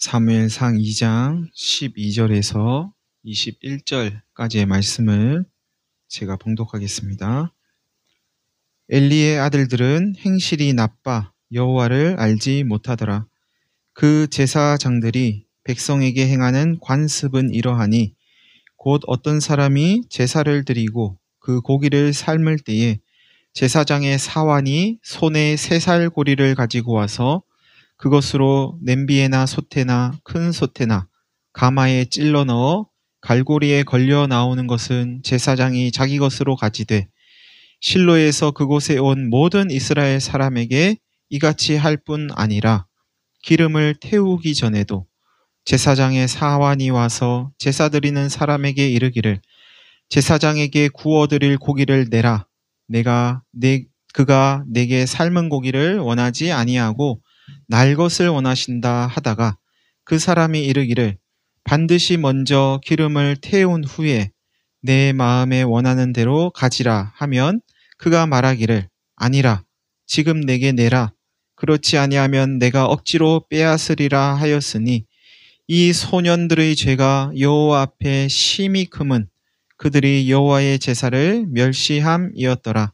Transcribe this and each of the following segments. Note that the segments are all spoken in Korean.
사무엘상 2장 12절에서 21절까지의 말씀을 제가 봉독하겠습니다. 엘리의 아들들은 행실이 나빠 여호와를 알지 못하더라. 그 제사장들이 백성에게 행하는 관습은 이러하니 곧 어떤 사람이 제사를 드리고 그 고기를 삶을 때에 제사장의 사환이 손에 3살 고리를 가지고 와서 그것으로 냄비에나 솥에나 큰 솥에나 가마에 찔러 넣어 갈고리에 걸려 나오는 것은 제사장이 자기 것으로 가지되 실로에서 그곳에 온 모든 이스라엘 사람에게 이같이 할 뿐 아니라 기름을 태우기 전에도 제사장의 사환이 와서 제사 드리는 사람에게 이르기를 제사장에게 구워드릴 고기를 내라. 그가 내게 삶은 고기를 원하지 아니하고 날 것을 원하신다 하다가 그 사람이 이르기를 반드시 먼저 기름을 태운 후에 내 마음에 원하는 대로 가지라 하면 그가 말하기를 아니라 지금 내게 내라. 그렇지 아니하면 내가 억지로 빼앗으리라 하였으니 이 소년들의 죄가 여호와 앞에 심히 크면 그들이 여호와의 제사를 멸시함이었더라.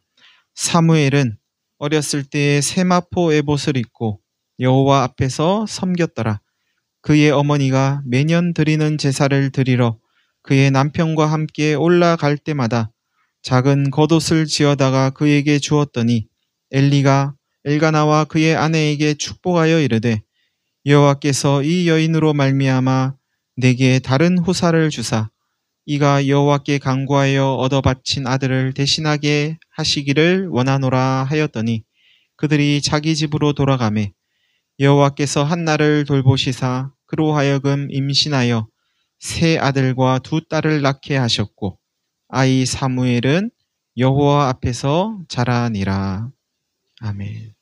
사무엘은 어렸을 때에 세마포 에봇을 입고 여호와 앞에서 섬겼더라. 그의 어머니가 매년 드리는 제사를 드리러 그의 남편과 함께 올라갈 때마다 작은 겉옷을 지어다가 그에게 주었더니 엘리가 엘가나와 그의 아내에게 축복하여 이르되 여호와께서 이 여인으로 말미암아 내게 다른 후사를 주사 이가 여호와께 간구하여 얻어 바친 아들을 대신하게 하시기를 원하노라 하였더니 그들이 자기 집으로 돌아가매 여호와께서 한나를 돌보시사 그로 하여금 임신하여 3 아들과 2 딸을 낳게 하셨고 아이 사무엘은 여호와 앞에서 자라니라. 아멘.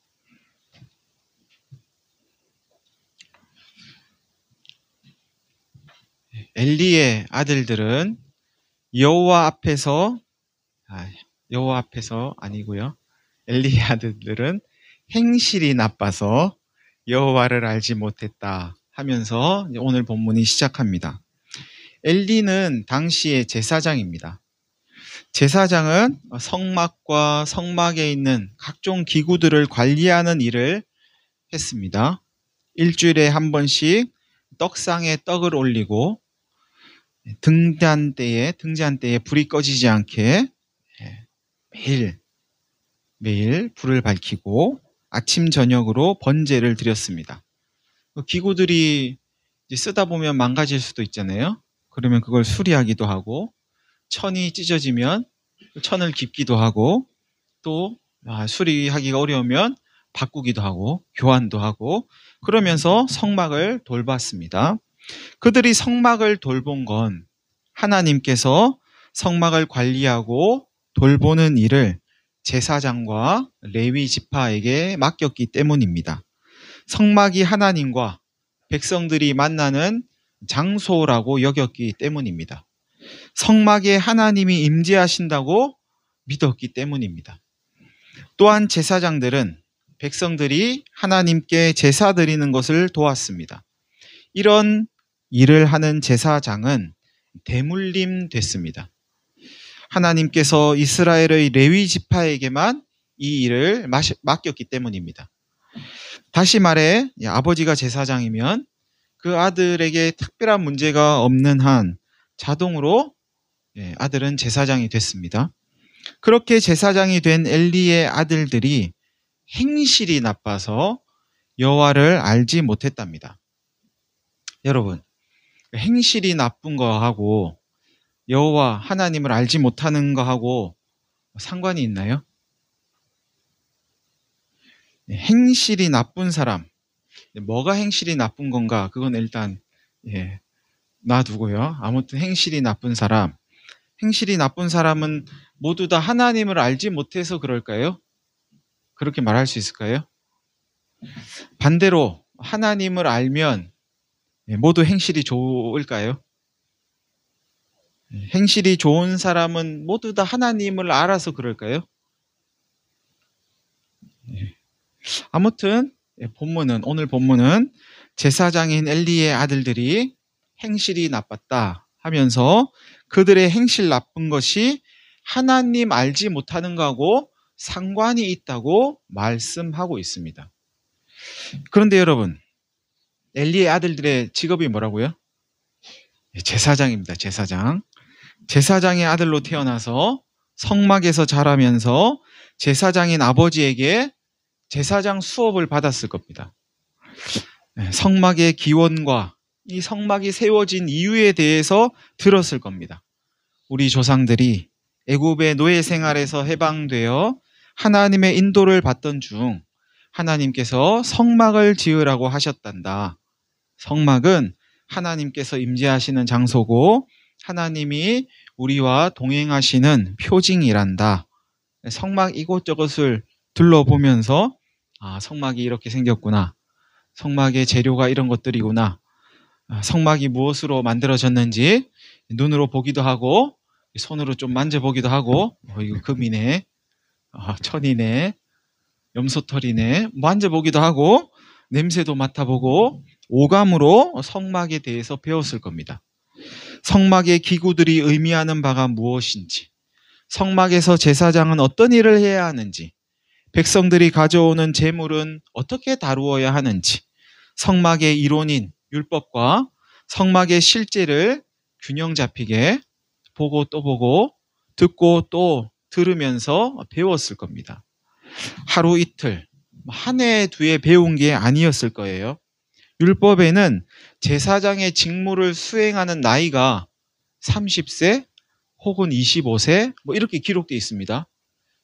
엘리의 아들들은 여호와 앞에서 아니고요. 엘리의 아들들은 행실이 나빠서 여호와를 알지 못했다 하면서 오늘 본문이 시작합니다. 엘리는 당시의 제사장입니다. 제사장은 성막과 성막에 있는 각종 기구들을 관리하는 일을 했습니다. 일주일에 한 번씩 떡상에 떡을 올리고 등잔대에 불이 꺼지지 않게 매일 불을 밝히고 아침 저녁으로 번제를 드렸습니다. 기구들이 쓰다 보면 망가질 수도 있잖아요. 그러면 그걸 수리하기도 하고 천이 찢어지면 천을 깁기도 하고 또 수리하기가 어려우면 바꾸기도 하고 교환도 하고 그러면서 성막을 돌봤습니다. 그들이 성막을 돌본 건 하나님께서 성막을 관리하고 돌보는 일을 제사장과 레위 지파에게 맡겼기 때문입니다. 성막이 하나님과 백성들이 만나는 장소라고 여겼기 때문입니다. 성막에 하나님이 임재하신다고 믿었기 때문입니다. 또한 제사장들은 백성들이 하나님께 제사 드리는 것을 도왔습니다. 이런 일을 하는 제사장은 대물림 됐습니다. 하나님께서 이스라엘의 레위 지파에게만 이 일을 맡겼기 때문입니다. 다시 말해 아버지가 제사장이면 그 아들에게 특별한 문제가 없는 한 자동으로 아들은 제사장이 됐습니다. 그렇게 제사장이 된 엘리의 아들들이 행실이 나빠서 여호와를 알지 못했답니다. 여러분, 행실이 나쁜 거하고 여호와 하나님을 알지 못하는 거하고 상관이 있나요? 행실이 나쁜 사람, 뭐가 행실이 나쁜 건가? 그건 일단 놔두고요. 아무튼 행실이 나쁜 사람은 모두 다 하나님을 알지 못해서 그럴까요? 그렇게 말할 수 있을까요? 반대로 하나님을 알면 모두 행실이 좋을까요? 행실이 좋은 사람은 모두 다 하나님을 알아서 그럴까요? 아무튼 오늘 본문은 제사장인 엘리의 아들들이 행실이 나빴다 하면서 그들의 행실 나쁜 것이 하나님 알지 못하는 거하고 상관이 있다고 말씀하고 있습니다. 그런데 여러분, 엘리의 아들들의 직업이 뭐라고요? 제사장입니다. 제사장. 제사장의 아들로 태어나서 성막에서 자라면서 제사장인 아버지에게 제사장 수업을 받았을 겁니다. 성막의 기원과 이 성막이 세워진 이유에 대해서 들었을 겁니다. 우리 조상들이 애굽의 노예 생활에서 해방되어 하나님의 인도를 받던 중 하나님께서 성막을 지으라고 하셨단다. 성막은 하나님께서 임재하시는 장소고 하나님이 우리와 동행하시는 표징이란다. 성막 이곳저곳을 둘러보면서 성막이 이렇게 생겼구나. 성막의 재료가 이런 것들이구나. 성막이 무엇으로 만들어졌는지 눈으로 보기도 하고 손으로 좀 만져보기도 하고 이거 금이네, 천이네, 염소털이네 만져보기도 하고 냄새도 맡아보고 오감으로 성막에 대해서 배웠을 겁니다. 성막의 기구들이 의미하는 바가 무엇인지, 성막에서 제사장은 어떤 일을 해야 하는지, 백성들이 가져오는 제물은 어떻게 다루어야 하는지, 성막의 이론인 율법과 성막의 실제를 균형 잡히게 보고 또 보고 듣고 또 들으면서 배웠을 겁니다. 하루 이틀, 한 해, 두 해 배운 게 아니었을 거예요. 율법에는 제사장의 직무를 수행하는 나이가 30세 혹은 25세 이렇게 기록되어 있습니다.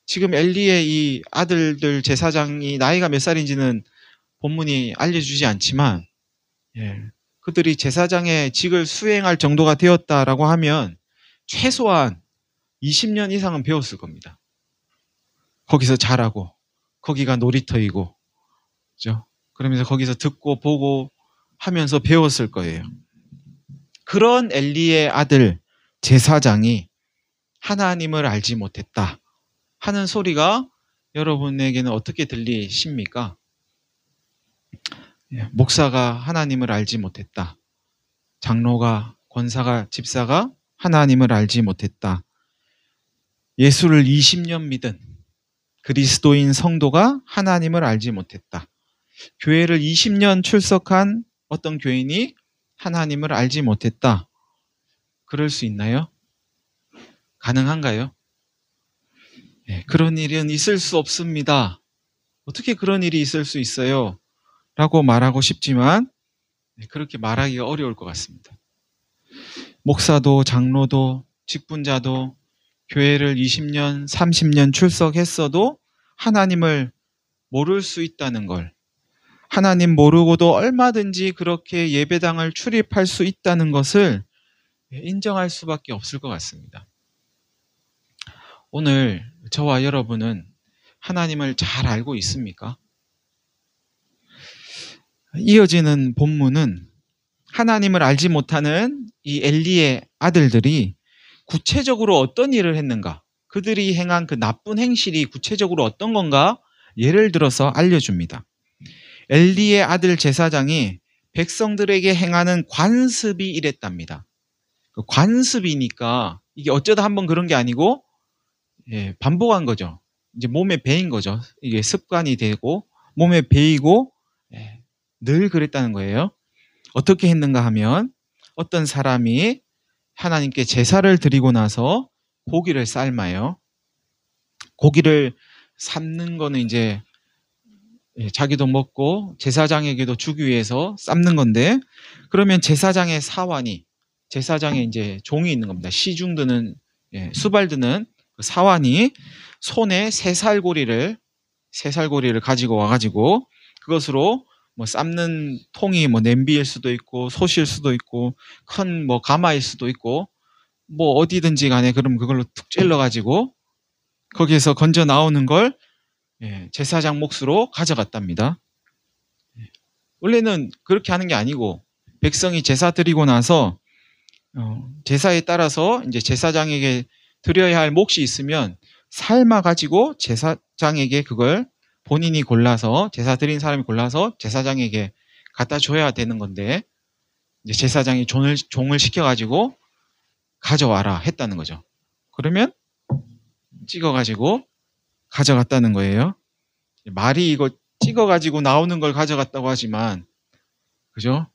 지금 엘리의 이 아들들 제사장이 나이가 몇 살인지는 본문이 알려주지 않지만 그들이 제사장의 직을 수행할 정도가 되었다라고 하면 최소한 20년 이상은 배웠을 겁니다. 거기서 자라고 거기가 놀이터이고 그렇죠? 그러면서 거기서 듣고 보고 하면서 배웠을 거예요. 그런 엘리의 아들 제사장이 하나님을 알지 못했다 하는 소리가 여러분에게는 어떻게 들리십니까? 목사가 하나님을 알지 못했다. 장로가, 권사가, 집사가 하나님을 알지 못했다. 예수를 20년 믿은 그리스도인 성도가 하나님을 알지 못했다. 교회를 20년 출석한 어떤 교인이 하나님을 알지 못했다. 그럴 수 있나요? 가능한가요? 그런 일은 있을 수 없습니다. 어떻게 그런 일이 있을 수 있어요? 라고 말하고 싶지만 그렇게 말하기가 어려울 것 같습니다. 목사도 장로도 직분자도 교회를 20년, 30년 출석했어도 하나님을 모를 수 있다는 걸, 하나님 모르고도 얼마든지 그렇게 예배당을 출입할 수 있다는 것을 인정할 수밖에 없을 것 같습니다. 오늘 저와 여러분은 하나님을 잘 알고 있습니까? 이어지는 본문은 하나님을 알지 못하는 이 엘리의 아들들이 구체적으로 어떤 일을 했는가, 그들이 행한 그 나쁜 행실이 구체적으로 어떤 건가 예를 들어서 알려줍니다. 엘리의 아들 제사장이 백성들에게 행하는 관습이 이랬답니다. 그 관습이니까 이게 어쩌다 한번 그런 게 아니고 반복한 거죠. 이제 몸에 배인 거죠. 이게 습관이 되고 몸에 배이고 늘 그랬다는 거예요. 어떻게 했는가 하면 어떤 사람이 하나님께 제사를 드리고 나서 고기를 삶아요. 고기를 삶는 거는 이제 자기도 먹고 제사장에게도 주기 위해서 삶는 건데, 그러면 제사장의 사환이, 제사장의 이제 종이 있는 겁니다. 시중 드는 수발 드는 그 사환이 손에 새살고리를 가지고 와가지고 그것으로 삶는 통이 냄비일 수도 있고 솥일 수도 있고 큰 가마일 수도 있고 어디든지 간에 그럼 그걸로 툭 찔러가지고 거기에서 건져 나오는 걸 제사장 몫으로 가져갔답니다. 원래는 그렇게 하는 게 아니고 백성이 제사 드리고 나서 제사에 따라서 이제 제사장에게 드려야 할 몫이 있으면 삶아가지고 제사장에게 그걸 본인이 골라서 제사 드린 사람이 골라서 제사장에게 갖다 줘야 되는 건데 이제 제사장이 종을 시켜가지고 가져와라 했다는 거죠. 그러면 찍어가지고 가져갔다는 거예요. 말이 이거 찍어가지고 나오는 걸 가져갔다고 하지만 그죠?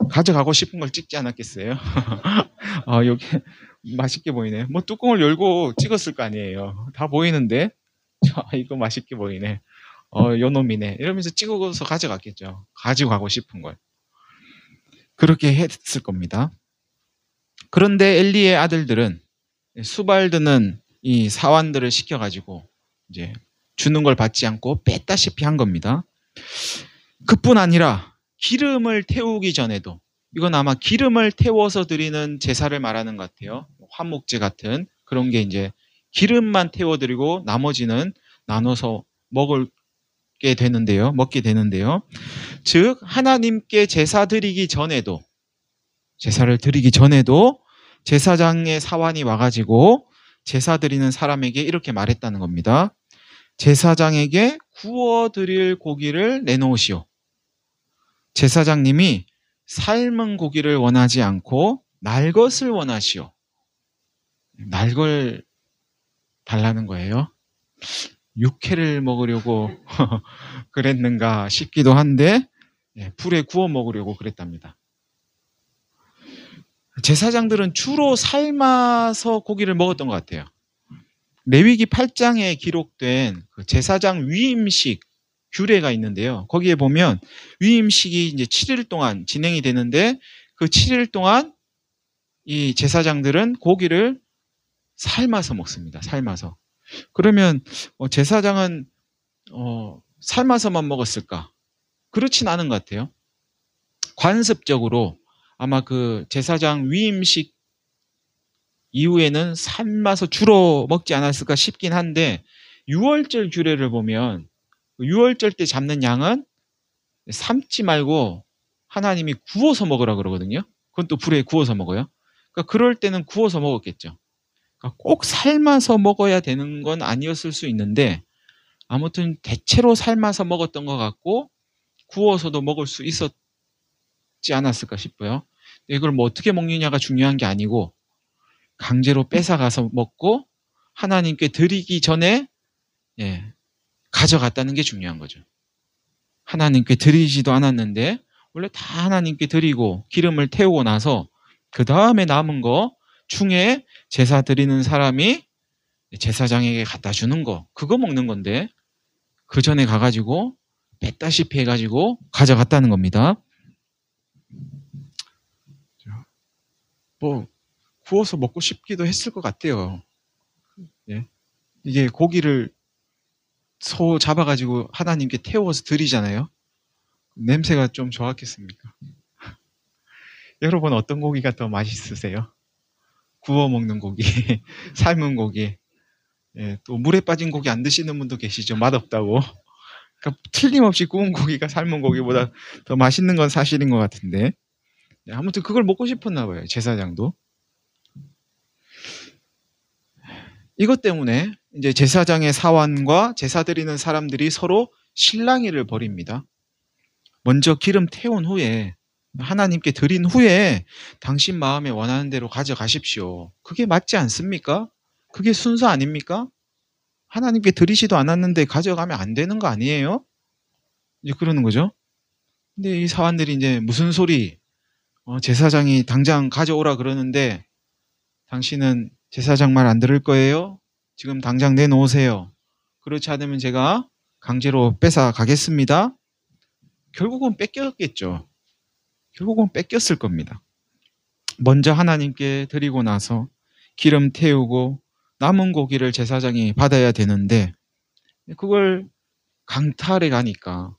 가져가고 싶은 걸 찍지 않았겠어요? 여기 맛있게 보이네. 뭐 뚜껑을 열고 찍었을 거 아니에요. 다 보이는데 이거 맛있게 보이네. 요 놈이네. 이러면서 찍어서 가져갔겠죠. 가지고 가고 싶은 걸. 그렇게 했을 겁니다. 그런데 엘리의 아들들은 수발드는 이 사환들을 시켜가지고 이제 주는 걸 받지 않고 뺐다시피 한 겁니다. 그뿐 아니라 기름을 태우기 전에도 이건 아마 기름을 태워서 드리는 제사를 말하는 것 같아요. 화목제 같은 그런 게 이제 기름만 태워드리고 나머지는 나눠서 먹게 되는데요. 즉 하나님께 제사를 드리기 전에도 제사장의 사환이 와가지고 제사 드리는 사람에게 이렇게 말했다는 겁니다. 제사장에게 구워드릴 고기를 내놓으시오. 제사장님이 삶은 고기를 원하지 않고 날 것을 원하시오. 날 걸 달라는 거예요. 육회를 먹으려고 그랬는가 싶기도 한데 불에 구워 먹으려고 그랬답니다. 제사장들은 주로 삶아서 고기를 먹었던 것 같아요. 레위기 8장에 기록된 그 제사장 위임식 규례가 있는데요. 거기에 보면 위임식이 이제 7일 동안 진행이 되는데 그 7일 동안 이 제사장들은 고기를 삶아서 먹습니다. 삶아서. 그러면 제사장은 삶아서만 먹었을까? 그렇진 않은 것 같아요. 관습적으로 아마 그 제사장 위임식 이후에는 삶아서 주로 먹지 않았을까 싶긴 한데 6월절 규례를 보면 6월절 때 잡는 양은 삶지 말고 하나님이 구워서 먹으라 그러거든요. 그건 또 불에 구워서 먹어요. 그러니까 그럴 때는 구워서 먹었겠죠. 그러니까 꼭 삶아서 먹어야 되는 건 아니었을 수 있는데 아무튼 대체로 삶아서 먹었던 것 같고 구워서도 먹을 수 있었지 않았을까 싶어요. 이걸 뭐 어떻게 먹느냐가 중요한 게 아니고 강제로 뺏어가서 먹고 하나님께 드리기 전에 가져갔다는 게 중요한 거죠. 하나님께 드리지도 않았는데 원래 다 하나님께 드리고 기름을 태우고 나서 그 다음에 남은 거 중에 제사 드리는 사람이 제사장에게 갖다 주는 거 그거 먹는 건데 그 전에 가가지고 뺐다시피 해가지고 가져갔다는 겁니다. 뭐 구워서 먹고 싶기도 했을 것 같아요. 이게 고기를 소 잡아가지고 하나님께 태워서 드리잖아요. 냄새가 좀 좋았겠습니까? 여러분 어떤 고기가 더 맛있으세요? 구워 먹는 고기, 삶은 고기. 또 물에 빠진 고기 안 드시는 분도 계시죠. 맛없다고. 그러니까 틀림없이 구운 고기가 삶은 고기보다 더 맛있는 건 사실인 것 같은데. 아무튼 그걸 먹고 싶었나 봐요. 제사장도. 이것 때문에 이제 제사장의 사환과 제사 드리는 사람들이 서로 실랑이를 벌입니다. 먼저 기름 태운 후에 하나님께 드린 후에 당신 마음에 원하는 대로 가져가십시오. 그게 맞지 않습니까? 그게 순서 아닙니까? 하나님께 드리지도 않았는데 가져가면 안 되는 거 아니에요? 이제 그러는 거죠. 근데 이 사환들이 이제 무슨 소리? 제사장이 당장 가져오라 그러는데 당신은 제사장 말 안 들을 거예요? 지금 당장 내놓으세요. 그렇지 않으면 제가 강제로 뺏어 가겠습니다. 결국은 뺏겼겠죠. 결국은 뺏겼을 겁니다. 먼저 하나님께 드리고 나서 기름 태우고 남은 고기를 제사장이 받아야 되는데 그걸 강탈해 가니까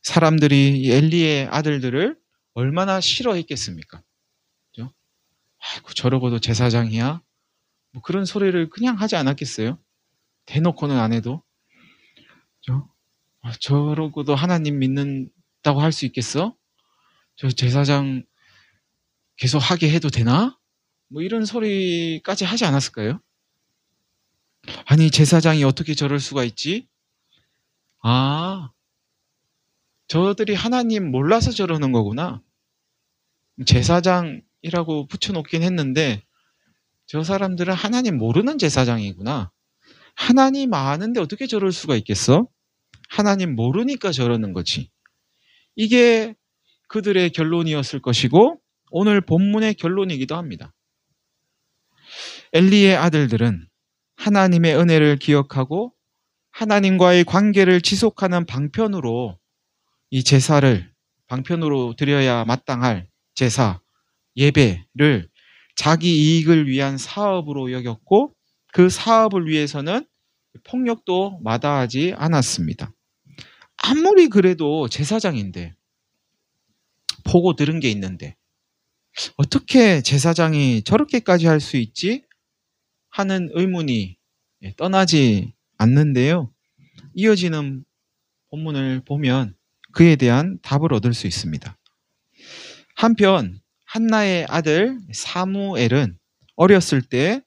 사람들이 엘리의 아들들을 얼마나 싫어했겠습니까? 그죠? 아이고 저러고도 제사장이야? 뭐 그런 소리를 그냥 하지 않았겠어요? 대놓고는 안 해도. 그죠? 저러고도 하나님 믿는다고 할 수 있겠어? 저 제사장 계속 하게 해도 되나? 뭐 이런 소리까지 하지 않았을까요? 아니 제사장이 어떻게 저럴 수가 있지? 아, 저들이 하나님 몰라서 저러는 거구나. 제사장이라고 붙여놓긴 했는데 저 사람들은 하나님 모르는 제사장이구나. 하나님 아는데 어떻게 저럴 수가 있겠어? 하나님 모르니까 저러는 거지. 이게 그들의 결론이었을 것이고 오늘 본문의 결론이기도 합니다. 엘리의 아들들은 하나님의 은혜를 기억하고 하나님과의 관계를 지속하는 방편으로 이 제사를 방편으로 드려야 마땅할 제사, 예배를 자기 이익을 위한 사업으로 여겼고 그 사업을 위해서는 폭력도 마다하지 않았습니다. 아무리 그래도 제사장인데 보고 들은 게 있는데 어떻게 제사장이 저렇게까지 할 수 있지? 하는 의문이 떠나지 않는데요. 이어지는 본문을 보면 그에 대한 답을 얻을 수 있습니다. 한편 한나의 아들 사무엘은 어렸을 때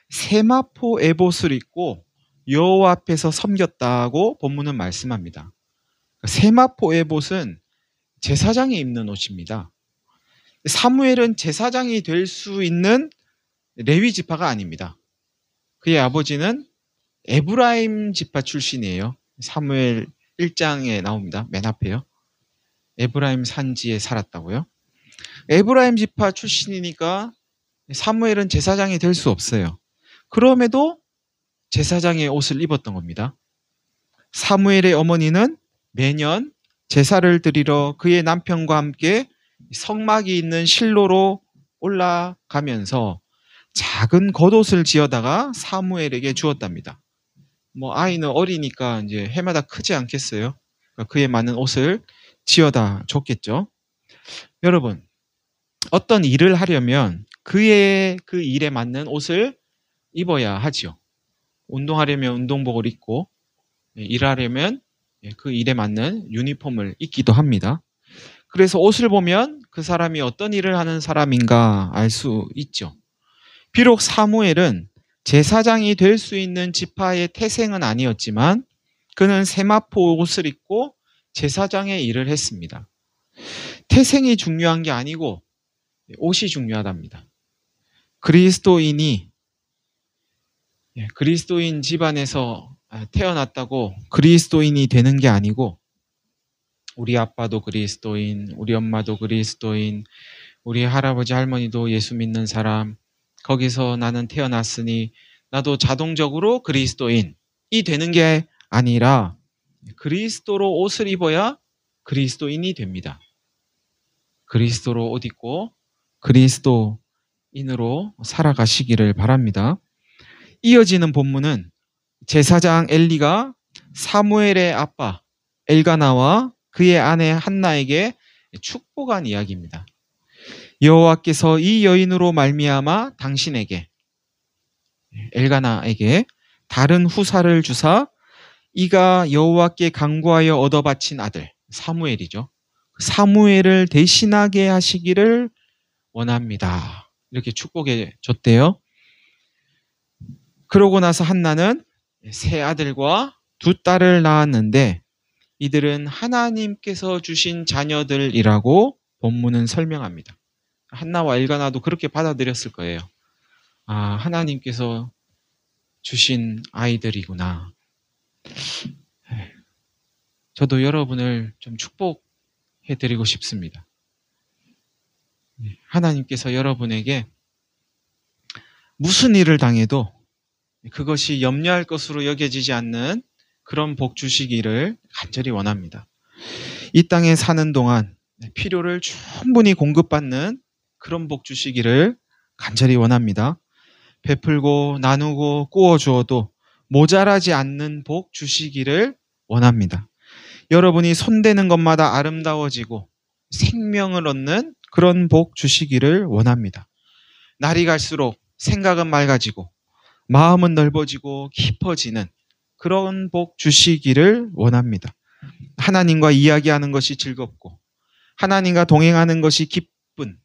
세마포 에봇을 입고 여호와 앞에서 섬겼다고 본문은 말씀합니다. 세마포 에봇은 제사장이 입는 옷입니다. 사무엘은 제사장이 될 수 있는 레위 지파가 아닙니다. 그의 아버지는 에브라임 지파 출신이에요. 사무엘 1장에 나옵니다. 맨 앞에요. 에브라임 산지에 살았다고요. 에브라임 지파 출신이니까 사무엘은 제사장이 될 수 없어요. 그럼에도 제사장의 옷을 입었던 겁니다. 사무엘의 어머니는 매년 제사를 드리러 그의 남편과 함께 성막이 있는 실로로 올라가면서 작은 겉옷을 지어다가 사무엘에게 주었답니다. 아이는 어리니까 이제 해마다 크지 않겠어요? 그러니까 그에 맞는 옷을 지어다 줬겠죠. 여러분, 어떤 일을 하려면 그의 그 일에 맞는 옷을 입어야 하지요. 운동하려면 운동복을 입고 일하려면 그 일에 맞는 유니폼을 입기도 합니다. 그래서 옷을 보면 그 사람이 어떤 일을 하는 사람인가 알 수 있죠. 비록 사무엘은 제사장이 될 수 있는 지파의 태생은 아니었지만 그는 세마포 옷을 입고 제사장의 일을 했습니다. 태생이 중요한 게 아니고 옷이 중요하답니다. 그리스도인 집안에서 태어났다고 그리스도인이 되는 게 아니고 우리 아빠도 그리스도인, 우리 엄마도 그리스도인, 우리 할아버지 할머니도 예수 믿는 사람, 거기서 나는 태어났으니 나도 자동적으로 그리스도인이 되는 게 아니라 그리스도로 옷을 입어야 그리스도인이 됩니다. 그리스도로 옷 입고 그리스도인으로 살아가시기를 바랍니다. 이어지는 본문은 제사장 엘리가 사무엘의 아빠 엘가나와 그의 아내 한나에게 축복한 이야기입니다. 여호와께서 이 여인으로 말미암아 당신에게 엘가나에게 다른 후사를 주사 이가 여호와께 간구하여 얻어 바친 아들 사무엘이죠. 사무엘을 대신하게 하시기를 원합니다. 이렇게 축복해 줬대요. 그러고 나서 한나는 세 아들과 두 딸을 낳았는데 이들은 하나님께서 주신 자녀들이라고 본문은 설명합니다. 한나와 엘가나도 그렇게 받아들였을 거예요. 하나님께서 주신 아이들이구나. 저도 여러분을 좀 축복해드리고 싶습니다. 하나님께서 여러분에게 무슨 일을 당해도 그것이 염려할 것으로 여겨지지 않는 그런 복 주시기를 간절히 원합니다. 이 땅에 사는 동안 필요를 충분히 공급받는 그런 복 주시기를 간절히 원합니다. 베풀고 나누고 꾸어 주어도 모자라지 않는 복 주시기를 원합니다. 여러분이 손대는 것마다 아름다워지고 생명을 얻는 그런 복 주시기를 원합니다. 날이 갈수록 생각은 맑아지고 마음은 넓어지고 깊어지는 그런 복 주시기를 원합니다. 하나님과 이야기하는 것이 즐겁고 하나님과 동행하는 것이 기쁜,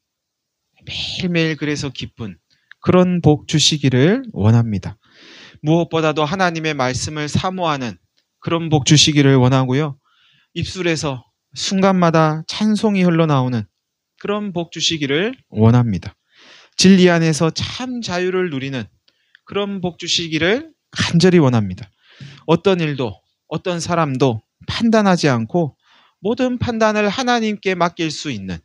매일매일 그래서 기쁜 그런 복 주시기를 원합니다. 무엇보다도 하나님의 말씀을 사모하는 그런 복 주시기를 원하고요. 입술에서 순간마다 찬송이 흘러나오는 그런 복 주시기를 원합니다. 진리 안에서 참 자유를 누리는 그런 복 주시기를 간절히 원합니다. 어떤 일도 어떤 사람도 판단하지 않고 모든 판단을 하나님께 맡길 수 있는,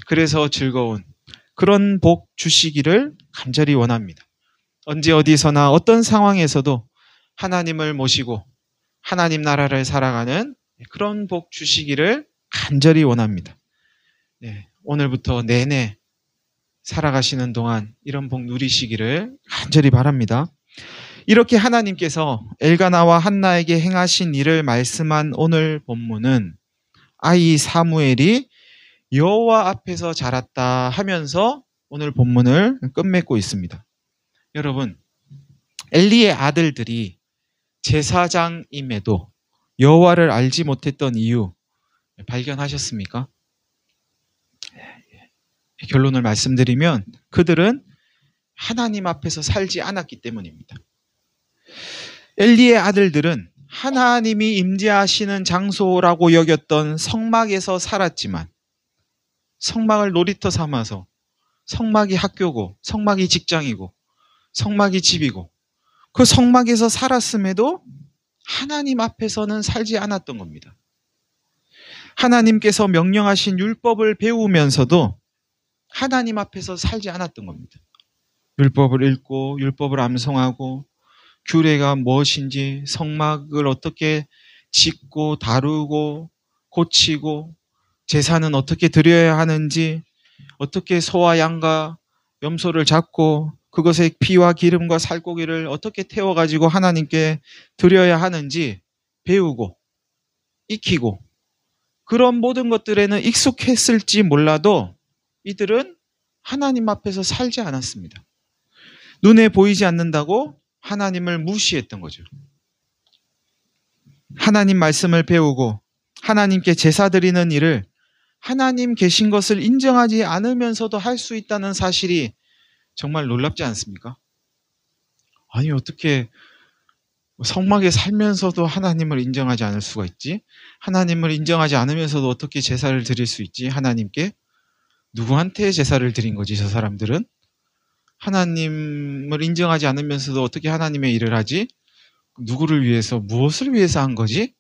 그래서 즐거운 그런 복 주시기를 간절히 원합니다. 언제 어디서나 어떤 상황에서도 하나님을 모시고 하나님 나라를 살아가는 그런 복 주시기를 간절히 원합니다. 네, 오늘부터 내내 살아가시는 동안 이런 복 누리시기를 간절히 바랍니다. 이렇게 하나님께서 엘가나와 한나에게 행하신 일을 말씀한 오늘 본문은 아이 사무엘이 여호와 앞에서 자랐다 하면서 오늘 본문을 끝맺고 있습니다. 여러분, 엘리의 아들들이 제사장임에도 여호와를 알지 못했던 이유 발견하셨습니까? 결론을 말씀드리면 그들은 하나님 앞에서 살지 않았기 때문입니다. 엘리의 아들들은 하나님이 임재하시는 장소라고 여겼던 성막에서 살았지만 성막을 놀이터 삼아서 성막이 학교고 성막이 직장이고 성막이 집이고 그 성막에서 살았음에도 하나님 앞에서는 살지 않았던 겁니다. 하나님께서 명령하신 율법을 배우면서도 하나님 앞에서 살지 않았던 겁니다. 율법을 읽고 율법을 암송하고 규례가 무엇인지 성막을 어떻게 짓고 다루고 고치고 제사는 어떻게 드려야 하는지 어떻게 소와 양과 염소를 잡고 그것의 피와 기름과 살코기를 어떻게 태워가지고 하나님께 드려야 하는지 배우고 익히고 그런 모든 것들에는 익숙했을지 몰라도 이들은 하나님 앞에서 살지 않았습니다. 눈에 보이지 않는다고 하나님을 무시했던 거죠. 하나님 말씀을 배우고 하나님께 제사 드리는 일을 하나님 계신 것을 인정하지 않으면서도 할 수 있다는 사실이 정말 놀랍지 않습니까? 아니, 어떻게 성막에 살면서도 하나님을 인정하지 않을 수가 있지? 하나님을 인정하지 않으면서도 어떻게 제사를 드릴 수 있지? 하나님께? 누구한테 제사를 드린 거지, 저 사람들은? 하나님을 인정하지 않으면서도 어떻게 하나님의 일을 하지? 누구를 위해서, 무엇을 위해서 한 거지?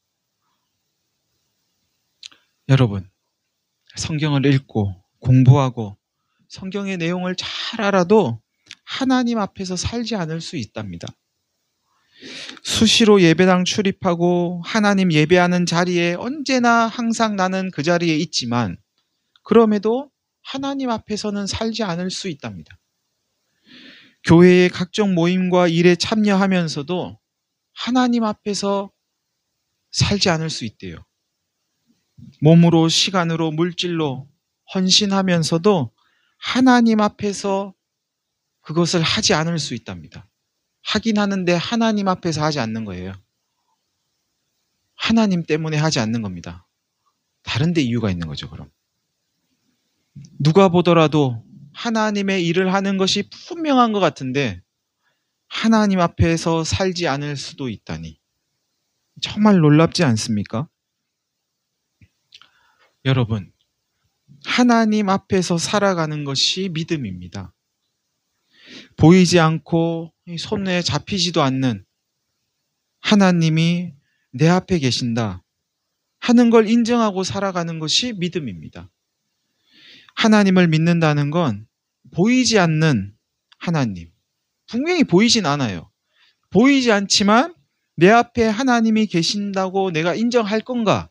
여러분, 성경을 읽고 공부하고 성경의 내용을 잘 알아도 하나님 앞에서 살지 않을 수 있답니다. 수시로 예배당 출입하고 하나님 예배하는 자리에 언제나 항상 나는 그 자리에 있지만 그럼에도 하나님 앞에서는 살지 않을 수 있답니다. 교회의 각종 모임과 일에 참여하면서도 하나님 앞에서 살지 않을 수 있대요. 몸으로, 시간으로, 물질로 헌신하면서도 하나님 앞에서 그것을 하지 않을 수 있답니다. 하긴 하는데 하나님 앞에서 하지 않는 거예요. 하나님 때문에 하지 않는 겁니다. 다른 데 이유가 있는 거죠, 그럼. 누가 보더라도 하나님의 일을 하는 것이 분명한 것 같은데 하나님 앞에서 살지 않을 수도 있다니. 정말 놀랍지 않습니까? 여러분, 하나님 앞에서 살아가는 것이 믿음입니다. 보이지 않고 손에 잡히지도 않는 하나님이 내 앞에 계신다 하는 걸 인정하고 살아가는 것이 믿음입니다. 하나님을 믿는다는 건 보이지 않는 하나님, 분명히 보이진 않아요. 보이지 않지만 내 앞에 하나님이 계신다고 내가 인정할 건가?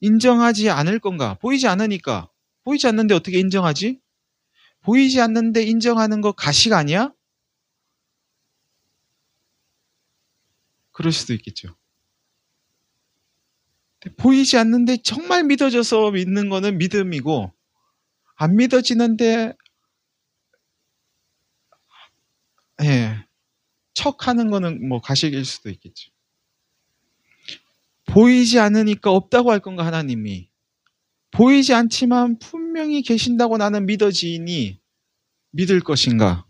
인정하지 않을 건가? 보이지 않으니까. 보이지 않는데 어떻게 인정하지? 보이지 않는데 인정하는 거 가식 아니야? 그럴 수도 있겠죠. 보이지 않는데 정말 믿어져서 믿는 거는 믿음이고 안 믿어지는데 척하는 거는 뭐 가식일 수도 있겠죠. 보이지 않으니까 없다고 할 건가 하나님이? 보이지 않지만 분명히 계신다고 나는 믿어지니 믿을 것인가?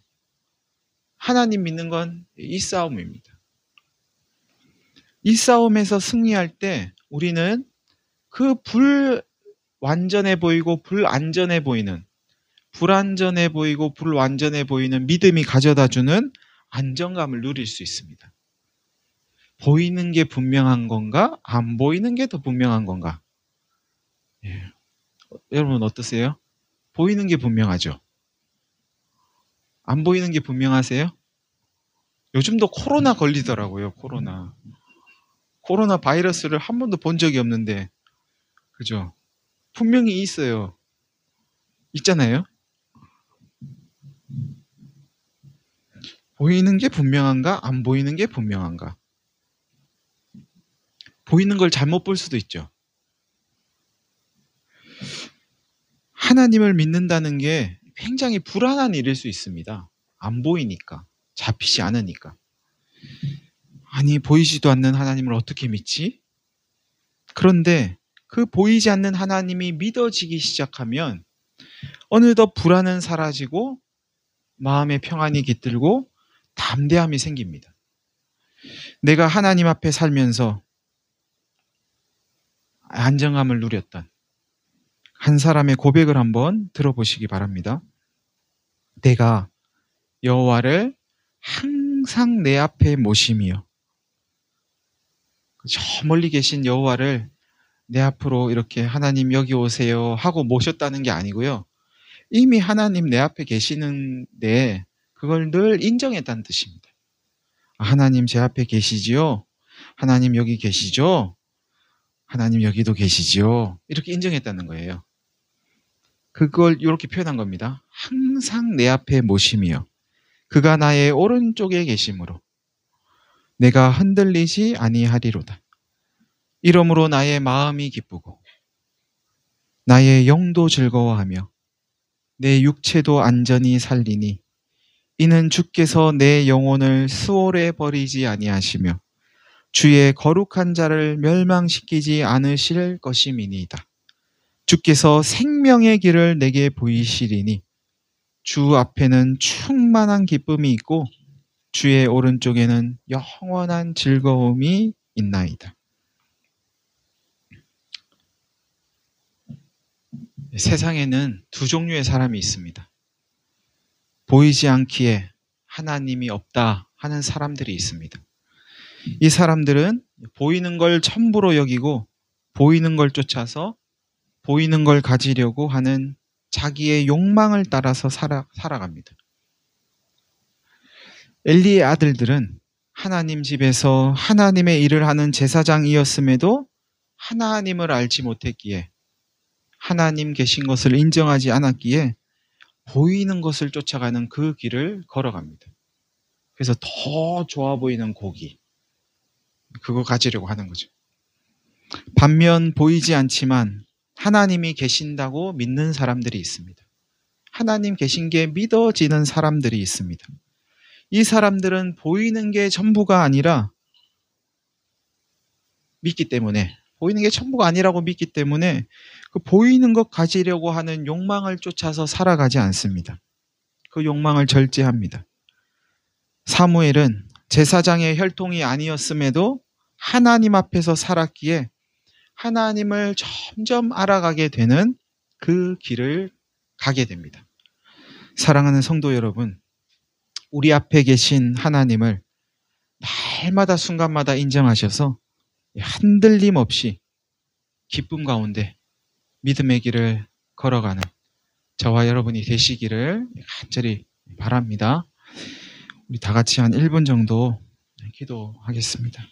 하나님 믿는 건 이 싸움입니다. 이 싸움에서 승리할 때 우리는 그 불완전해 보이고 불안전해 보이는, 불안전해 보이고 불완전해 보이는 믿음이 가져다주는 안정감을 누릴 수 있습니다. 보이는 게 분명한 건가? 안 보이는 게 더 분명한 건가? 예. 여러분 어떠세요? 보이는 게 분명하죠? 안 보이는 게 분명하세요? 요즘도 코로나 걸리더라고요. 코로나 바이러스를 한 번도 본 적이 없는데, 그죠? 분명히 있어요. 있잖아요? 보이는 게 분명한가? 안 보이는 게 분명한가? 보이는 걸 잘못 볼 수도 있죠. 하나님을 믿는다는 게 굉장히 불안한 일일 수 있습니다. 안 보이니까, 잡히지 않으니까. 아니, 보이지도 않는 하나님을 어떻게 믿지? 그런데 그 보이지 않는 하나님이 믿어지기 시작하면 어느덧 불안은 사라지고 마음의 평안이 깃들고 담대함이 생깁니다. 내가 하나님 앞에 살면서 안정감을 누렸던 한 사람의 고백을 한번 들어보시기 바랍니다. 내가 여호와를 항상 내 앞에 모심이요. 저 멀리 계신 여호와를 내 앞으로 이렇게 하나님 여기 오세요 하고 모셨다는 게 아니고요. 이미 하나님 내 앞에 계시는데 그걸 늘 인정했다는 뜻입니다. 하나님 제 앞에 계시지요? 하나님 여기 계시죠? 하나님 여기도 계시지요? 이렇게 인정했다는 거예요. 그걸 이렇게 표현한 겁니다. 항상 내 앞에 모심이요. 그가 나의 오른쪽에 계심으로 내가 흔들리지 아니하리로다. 이러므로 나의 마음이 기쁘고 나의 영도 즐거워하며 내 육체도 안전히 살리니 이는 주께서 내 영혼을 수월에 버리지 아니하시며 주의 거룩한 자를 멸망시키지 않으실 것임이니이다. 주께서 생명의 길을 내게 보이시리니 주 앞에는 충만한 기쁨이 있고 주의 오른쪽에는 영원한 즐거움이 있나이다. 세상에는 두 종류의 사람이 있습니다. 보이지 않기에 하나님이 없다 하는 사람들이 있습니다. 이 사람들은 보이는 걸 천부로 여기고 보이는 걸 쫓아서 보이는 걸 가지려고 하는 자기의 욕망을 따라서 살아갑니다. 엘리의 아들들은 하나님 집에서 하나님의 일을 하는 제사장이었음에도 하나님을 알지 못했기에, 하나님 계신 것을 인정하지 않았기에 보이는 것을 쫓아가는 그 길을 걸어갑니다. 그래서 더 좋아 보이는 고기, 그거 가지려고 하는 거죠. 반면 보이지 않지만 하나님이 계신다고 믿는 사람들이 있습니다. 하나님 계신 게 믿어지는 사람들이 있습니다. 이 사람들은 보이는 게 전부가 아니라 믿기 때문에, 보이는 게 전부가 아니라고 믿기 때문에 그 보이는 것 가지려고 하는 욕망을 쫓아서 살아가지 않습니다. 그 욕망을 절제합니다. 사무엘은 제사장의 혈통이 아니었음에도 하나님 앞에서 살았기에 하나님을 점점 알아가게 되는 그 길을 가게 됩니다. 사랑하는 성도 여러분, 우리 앞에 계신 하나님을 날마다 순간마다 인정하셔서 흔들림 없이 기쁨 가운데 믿음의 길을 걸어가는 저와 여러분이 되시기를 간절히 바랍니다. 우리 다 같이 한 1분 정도 기도하겠습니다.